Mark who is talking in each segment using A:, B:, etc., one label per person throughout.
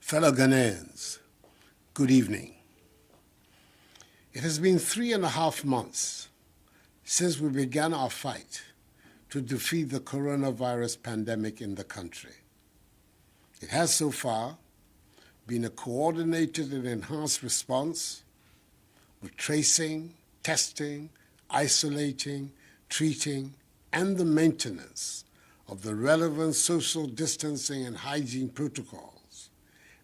A: Fellow Ghanaians, good evening. It has been 3.5 months since we began our fight to defeat the coronavirus pandemic in the country. It has so far been a coordinated and enhanced response with tracing, testing, isolating, treating, and the maintenance of the relevant social distancing and hygiene protocols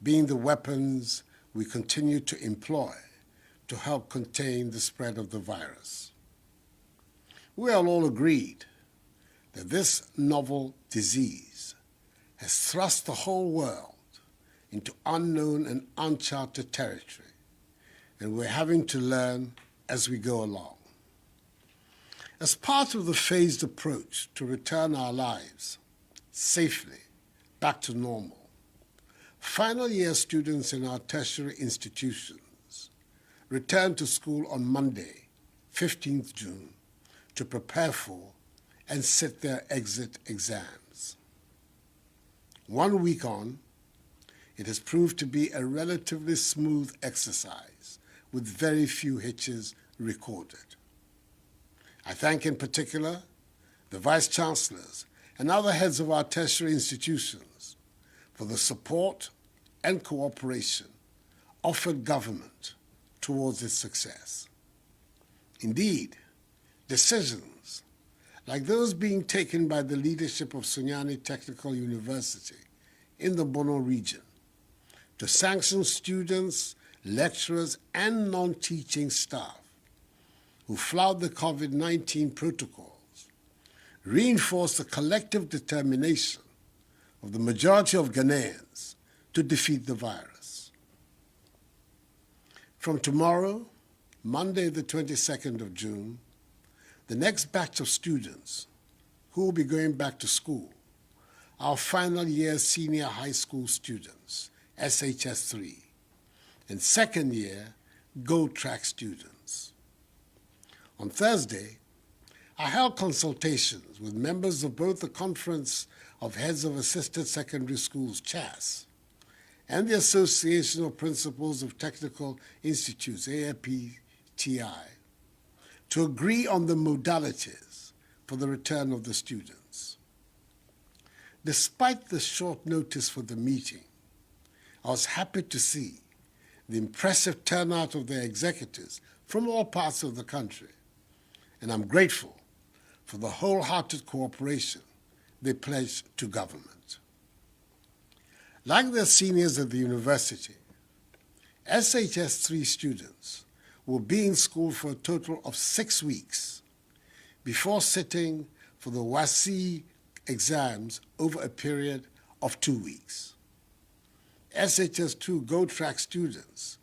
A: being the weapons we continue to employ to help contain the spread of the virus. We are all agreed that this novel disease has thrust the whole world into unknown and uncharted territory, and we're having to learn as we go along. As part of the phased approach to return our lives safely back to normal, final year students in our tertiary institutions return to school on Monday, 15th June, to prepare for and sit their exit exams. 1 week on, it has proved to be a relatively smooth exercise with very few hitches recorded. I thank in particular the Vice-Chancellors and other heads of our tertiary institutions for the support and cooperation offered government towards its success. Indeed, decisions like those being taken by the leadership of Sunyani Technical University in the Bono region to sanction students, lecturers, and non-teaching staff who flout the COVID-19 protocols reinforce the collective determination of the majority of Ghanaians to defeat the virus. From tomorrow, Monday the 22nd of June, the next batch of students who will be going back to school are final year senior high school students, SHS 3, and second year Gold Track students. On Thursday, I held consultations with members of both the Conference of Heads of Assisted Secondary Schools, CHAS, and the Association of Principals of Technical Institutes, AFPTI, to agree on the modalities for the return of the students. Despite the short notice for the meeting, I was happy to see the impressive turnout of their executives from all parts of the country, and I'm grateful for the wholehearted cooperation they pledged to government. Like their seniors at the university, SHS 3 students will be in school for a total of 6 weeks before sitting for the WASI exams over a period of 2 weeks. SHS 2 Gold Track students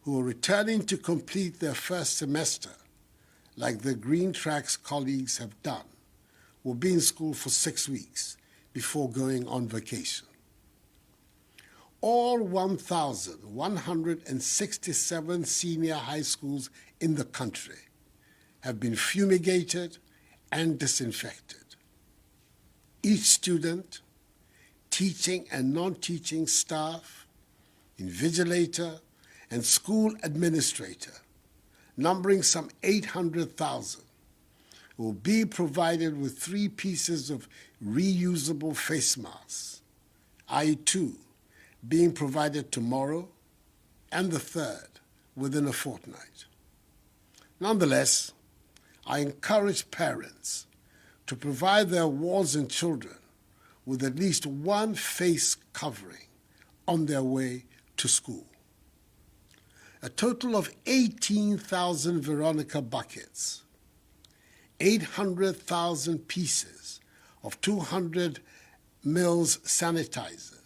A: who are returning to complete their first semester, like their Green Tracks colleagues have done, will be in school for 6 weeks before going on vacation. All 1,167 senior high schools in the country have been fumigated and disinfected. Each student, teaching and non-teaching staff, invigilator, and school administrator, numbering some 800,000, will be provided with 3 pieces of reusable face masks, i.e. 2 being provided tomorrow and the 3rd within a fortnight. Nonetheless, I encourage parents to provide their wards and children with at least 1 face covering on their way to school. A total of 18,000 Veronica buckets, 800,000 pieces of 200 mils sanitizers,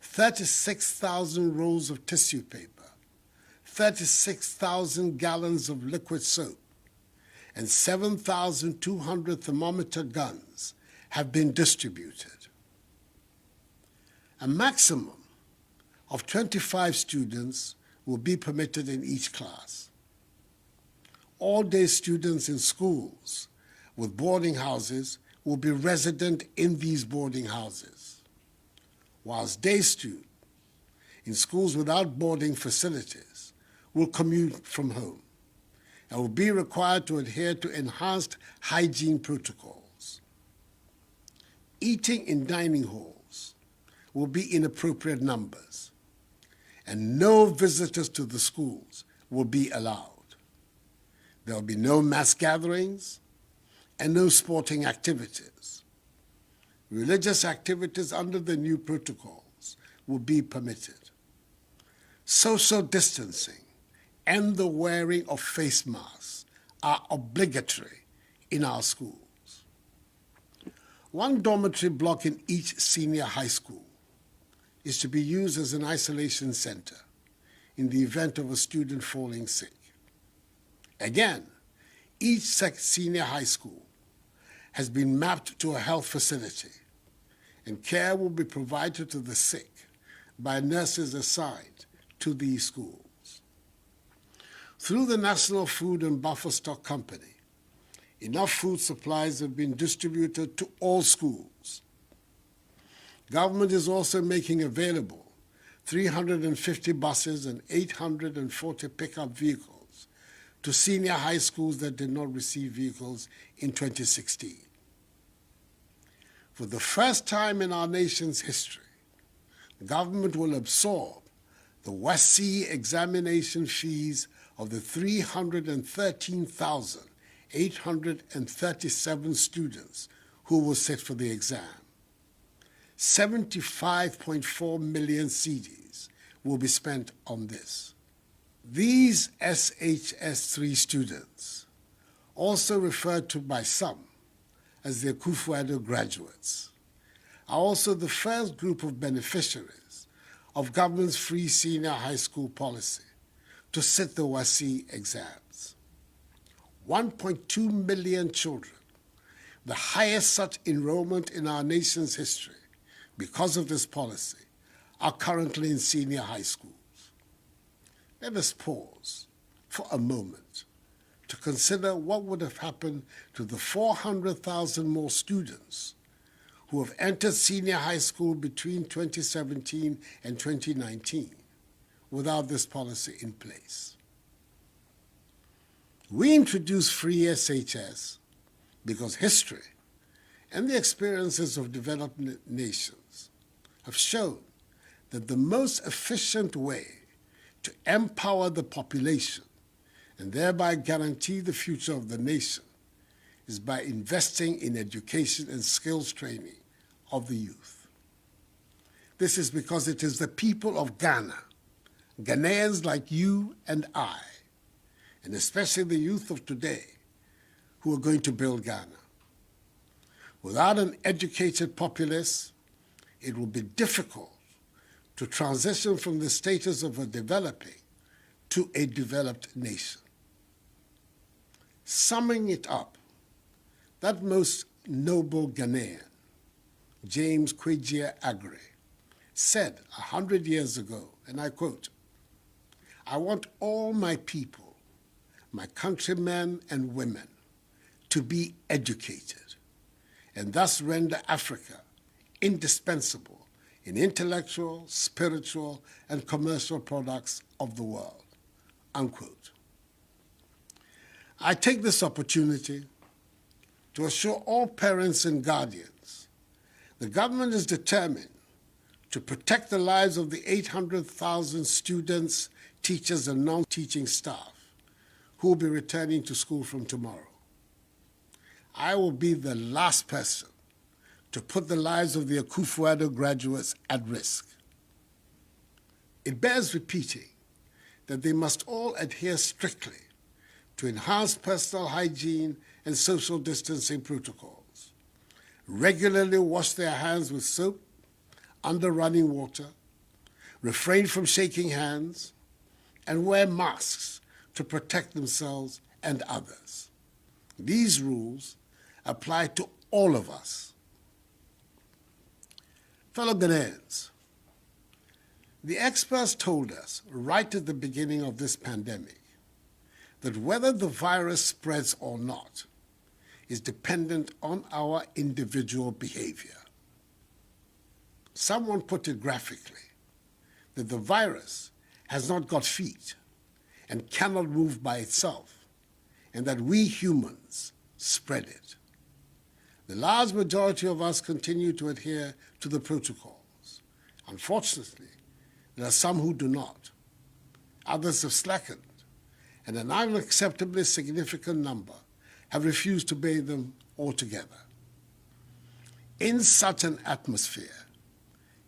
A: 36,000 rolls of tissue paper, 36,000 gallons of liquid soap, and 7,200 thermometer guns have been distributed. A maximum of 25 students will be permitted in each class. All-day students in schools with boarding houses will be resident in these boarding houses, whilst day in schools without boarding facilities will commute from home and will be required to adhere to enhanced hygiene protocols. Eating in dining halls will be in appropriate numbers, and no visitors to the schools will be allowed. There will be no mass gatherings and no sporting activities. Religious activities under the new protocols will be permitted. Social distancing and the wearing of face masks are obligatory in our schools. One dormitory block in each senior high school is to be used as an isolation center in the event of a student falling sick. Again, each senior high school has been mapped to a health facility, and care will be provided to the sick by nurses assigned to these schools. Through the National Food and Buffer Stock Company, enough food supplies have been distributed to all schools. Government is also making available 350 buses and 840 pickup vehicles to senior high schools that did not receive vehicles in 2016. For the first time in our nation's history, the government will absorb the WASSCE examination fees of the 313,837 students who will sit for the exam. 75.4 million cedis will be spent on this. These SHS3 students, also referred to by some as the Akufo-Addo graduates, are also the first group of beneficiaries of government's free senior high school policy to sit the WASSCE exams. 1.2 million children, the highest such enrollment in our nation's history because of this policy, are currently in senior high schools. Let us pause for a moment to consider what would have happened to the 400,000 more students who have entered senior high school between 2017 and 2019 without this policy in place. We introduced free SHS because history and the experiences of developed nations have shown that the most efficient way to empower the population and thereby guarantee the future of the nation is by investing in education and skills training of the youth. This is because it is the people of Ghana, Ghanaians like you and I, and especially the youth of today, who are going to build Ghana. Without an educated populace, it will be difficult to transition from the status of a developing to a developed nation. Summing it up, that most noble Ghanaian, James Agre, said 100 years ago, and I quote, "I want all my people, my countrymen and women, to be educated, and thus render Africa indispensable in intellectual, spiritual, and commercial products of the world," unquote. I take this opportunity to assure all parents and guardians the government is determined to protect the lives of the 800,000 students, teachers, and non-teaching staff who will be returning to school from tomorrow. I will be the last person to put the lives of the Akufo-Addo graduates at risk. It bears repeating that they must all adhere strictly to enhanced personal hygiene and social distancing protocols, regularly wash their hands with soap under running water, refrain from shaking hands, and wear masks to protect themselves and others. These rules apply to all of us. Fellow Ghanaians, the experts told us right at the beginning of this pandemic that whether the virus spreads or not is dependent on our individual behavior. Someone put it graphically that the virus has not got feet and cannot move by itself, and that we humans spread it. The large majority of us continue to adhere to the protocols. Unfortunately, there are some who do not. Others have slackened, and an unacceptably significant number have refused to obey them altogether. In such an atmosphere,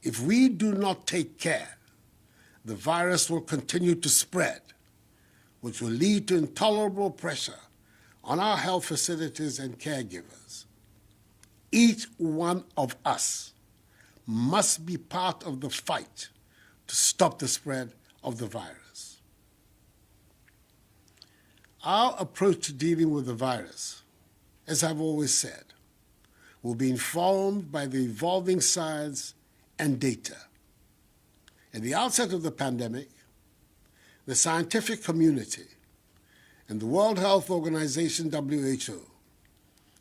A: if we do not take care, the virus will continue to spread, which will lead to intolerable pressure on our health facilities and caregivers. Each one of us must be part of the fight to stop the spread of the virus. Our approach to dealing with the virus, as I've always said, will be informed by the evolving science and data. At the outset of the pandemic, the scientific community and the World Health Organization, WHO,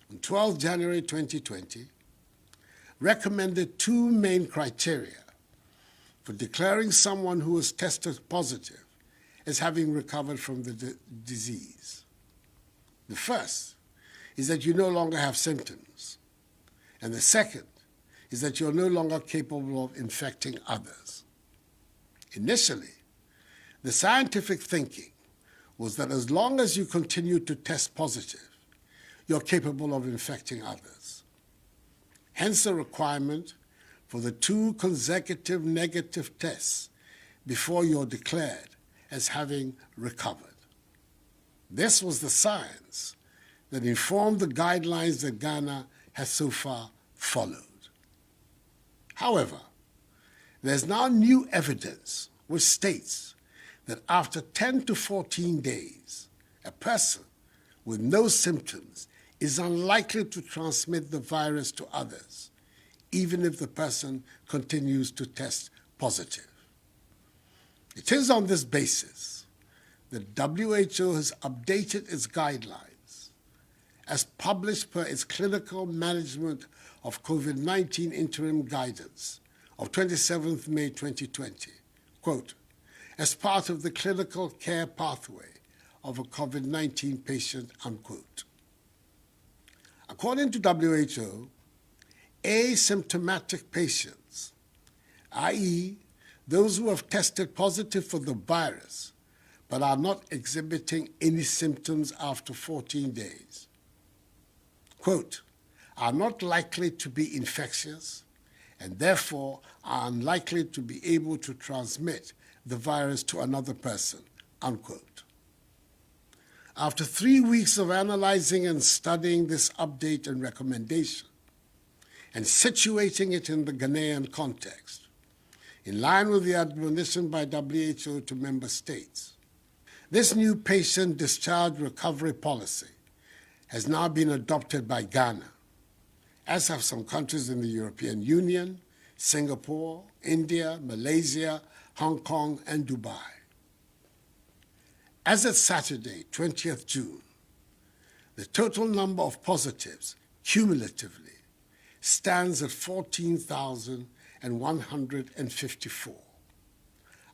A: on 12 January 2020, recommended two main criteria for declaring someone who was tested positive as having recovered from the disease. The first is that you no longer have symptoms, and the second is that you're no longer capable of infecting others. Initially, the scientific thinking was that as long as you continue to test positive, you're capable of infecting others. Hence the requirement for the 2 consecutive negative tests before you're declared as having recovered. This was the science that informed the guidelines that Ghana has so far followed. However, there's now new evidence which states that after 10 to 14 days, a person with no symptoms is unlikely to transmit the virus to others, even if the person continues to test positive. It is on this basis that WHO has updated its guidelines as published per its Clinical Management of COVID-19 Interim Guidance of 27th May 2020, quote, as part of the clinical care pathway of a COVID-19 patient, unquote. According to WHO, asymptomatic patients, i.e., those who have tested positive for the virus but are not exhibiting any symptoms after 14 days, quote, are not likely to be infectious and therefore are unlikely to be able to transmit the virus to another person, unquote. After 3 weeks of analyzing and studying this update and recommendation and situating it in the Ghanaian context, in line with the admonition by WHO to member states, this new patient discharge recovery policy has now been adopted by Ghana, as have some countries in the European Union, Singapore, India, Malaysia, Hong Kong, and Dubai. As of Saturday, 20th June, the total number of positives cumulatively stands at 14,154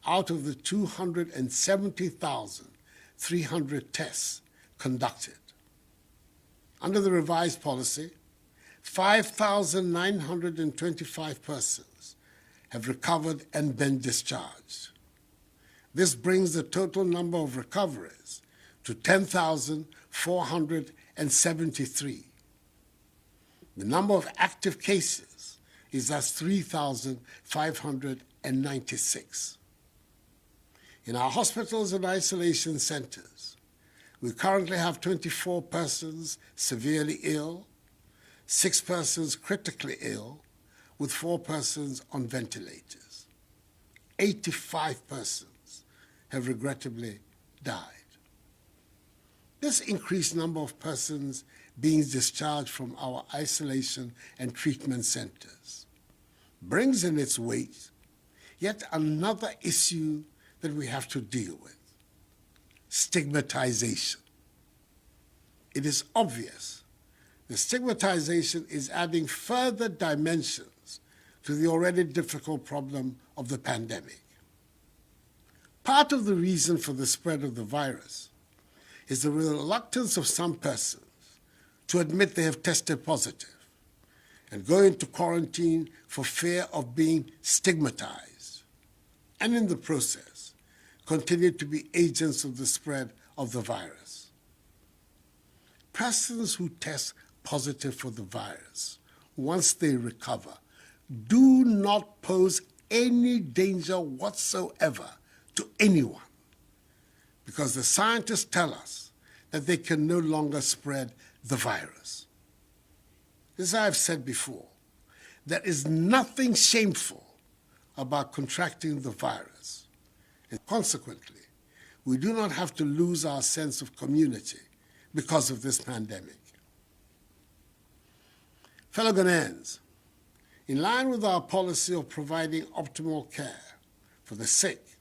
A: out of the 270,300 tests conducted. Under the revised policy, 5,925 persons have recovered and been discharged. This brings the total number of recoveries to 10,473. The number of active cases is thus 3,596. In our hospitals and isolation centers, we currently have 24 persons severely ill, 6 persons critically ill, with 4 persons on ventilators. 85 persons have regrettably died. This increased number of persons being discharged from our isolation and treatment centers brings in its wake yet another issue that we have to deal with: stigmatization. It is obvious the stigmatization is adding further dimensions to the already difficult problem of the pandemic. Part of the reason for the spread of the virus is the reluctance of some persons to admit they have tested positive and go into quarantine for fear of being stigmatized, and in the process, continue to be agents of the spread of the virus. Persons who test positive for the virus, once they recover, do not pose any danger whatsoever to anyone, because the scientists tell us that they can no longer spread the virus. As I have said before, there is nothing shameful about contracting the virus, and consequently, we do not have to lose our sense of community because of this pandemic. Fellow Ghanaians, in line with our policy of providing optimal care for the sick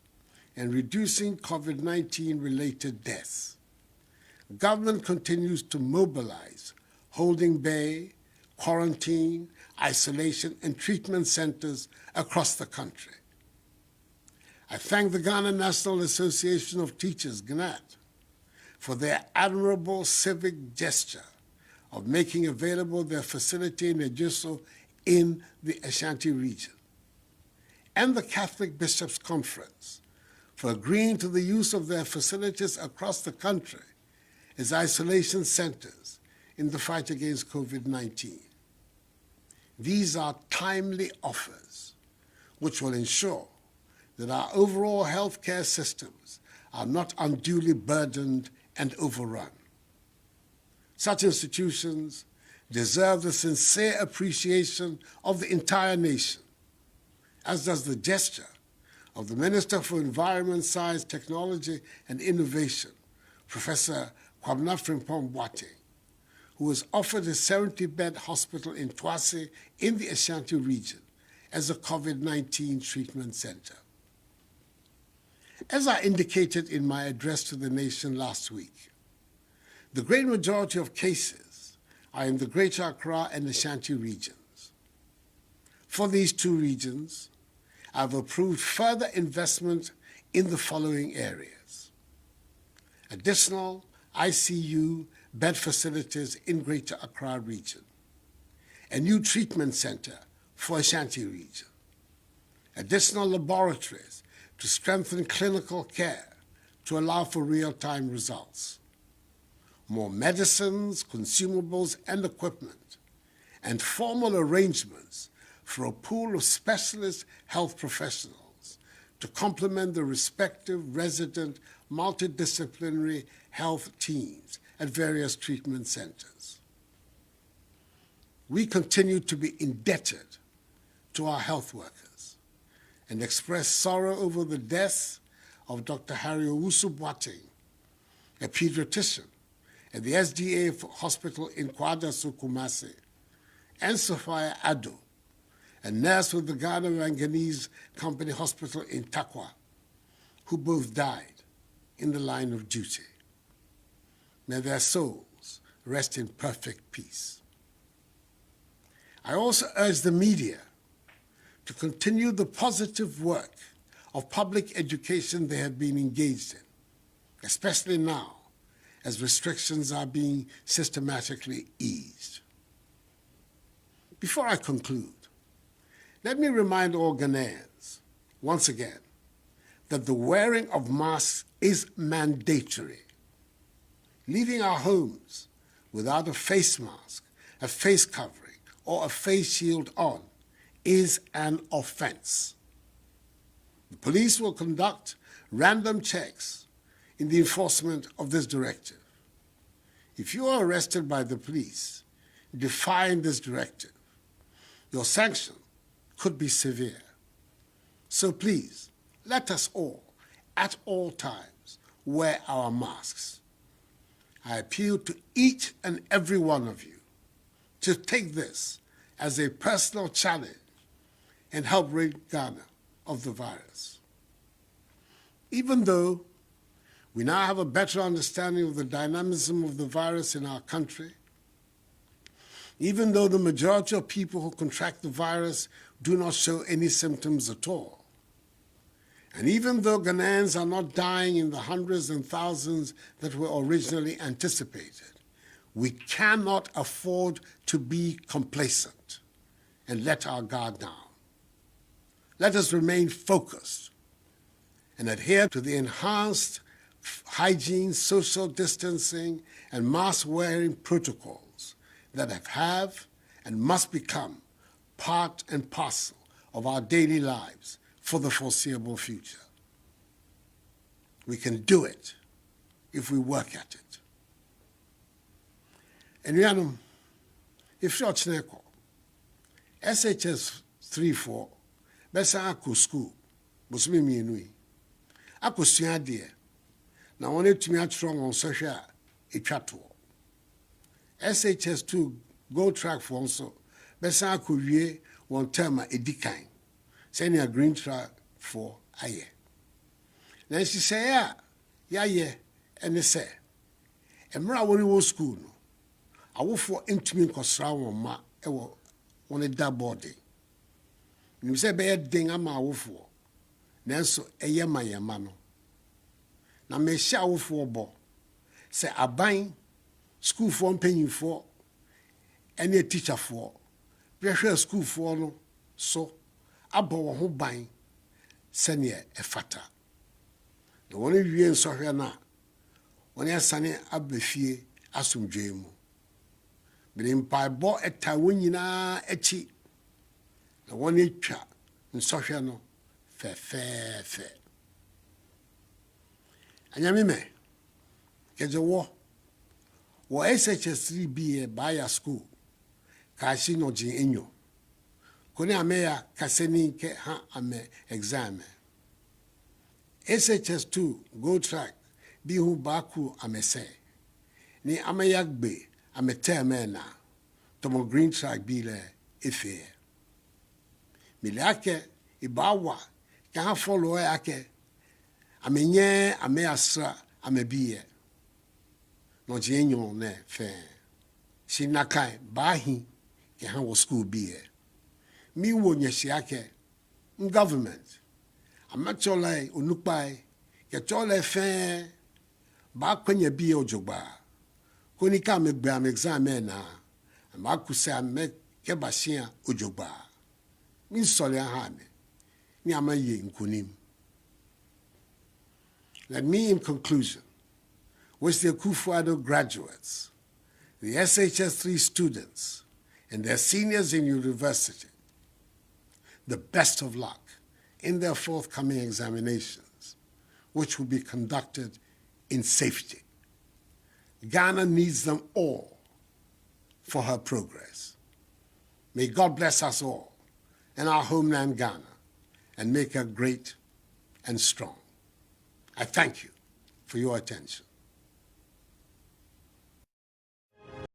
A: and reducing COVID-19 related deaths, government continues to mobilize holding bay, quarantine, isolation, and treatment centers across the country. I thank the Ghana National Association of Teachers, GNAT, for their admirable civic gesture of making available their facility in Ejiso in the Ashanti region, and the Catholic Bishops' Conference for agreeing to the use of their facilities across the country as isolation centers in the fight against COVID-19. These are timely offers which will ensure that our overall healthcare systems are not unduly burdened and overrun. Such institutions deserve the sincere appreciation of the entire nation, as does the gesture of the Minister for Environment, Science, Technology, and Innovation, Professor Kwabena Frimpong-Boateng, who was offered a 70-bed hospital in Twase in the Ashanti region as a COVID-19 treatment center. As I indicated in my address to the nation last week, the great majority of cases are in the Greater Accra and Ashanti regions. For these two regions, I've approved further investment in the following areas: additional ICU bed facilities in Greater Accra region, a new treatment center for Ashanti region, additional laboratories to strengthen clinical care to allow for real-time results, more medicines, consumables, and equipment, and formal arrangements for a pool of specialist health professionals to complement the respective resident multidisciplinary health teams at various treatment centers. We continue to be indebted to our health workers and express sorrow over the death of Dr. Harry Owusu-Boateng, a pediatrician at the SDA Hospital in Kwadaso, Kumasi, and Akufo-Addo, a nurse with the Ghana Manganese Company Hospital in Takwa, who both died in the line of duty. May their souls rest in perfect peace. I also urge the media to continue the positive work of public education they have been engaged in, especially now as restrictions are being systematically eased. Before I conclude, let me remind all Ghanaians, once again, that the wearing of masks is mandatory. Leaving our homes without a face mask, a face covering, or a face shield on is an offense. The police will conduct random checks in the enforcement of this directive. If you are arrested by the police defying this directive, your sanction could be severe. So please, let us all, at all times, wear our masks. I appeal to each and every one of you to take this as a personal challenge and help rid Ghana of the virus. Even though we now have a better understanding of the dynamism of the virus in our country, even though the majority of people who contract the virus do not show any symptoms at all, And even though Ghanaians are not dying in the hundreds and thousands that were originally anticipated, we cannot afford to be complacent and let our guard down. Let us remain focused and adhere to the enhanced hygiene, social distancing, and mask-wearing protocols that have and must become part and parcel of our daily lives for the foreseeable future. We can do it if we work at it. And if you're Chineko, SHS 3-4, besa ako school, busumi mienui. Ako suadie, na one tumi atro on social etwato. SHS 2 go track for also, besa ako wie one term edikan. Send a green track for aye. Then she say, yeah, and they say, Emra woni wo school no. Awofo intumi nkosra won ma ewo won da body. You say be den ama awofo. Nanso eye mayema no. Na me hia awofo bo. Say aban school for mpanyinfo ene teacher for. Pressure school for no so abo wo ho ban sene efata. The one wie nsohwe na woni asane abefie asomdwe mu. Brimpa bo eta wonyina echi. The one etwa nsohwe no fe. Anyame me keje wo SHS 3B by a school ka shi no jin enyo. Kone ameya kaseni ke ha ame exam. SHS 2 go track bi hu baku amese. Ni ameyagbe ametemena tomo green track bi le efe. Milake ibawa ka ha follow ake amenye ameasra amebiye. No jenyo ne fe. Shinakai bahi ke ha wo school biye. Mi wo nyesiake government amachole onupai ke chole fe ba kwenye biye ojogba koni ka me gba exam na ma kusa me ke bashia ojogba mi sole ha me ni amaye nkunim. Let me in conclusion wish the Akufo-Addo graduates, the SHS 3 students and their seniors in university the best of luck in their forthcoming examinations, which will be conducted in safety. Ghana needs them all for her progress. May God bless us all in our homeland Ghana and make her great and strong. I thank you for your attention.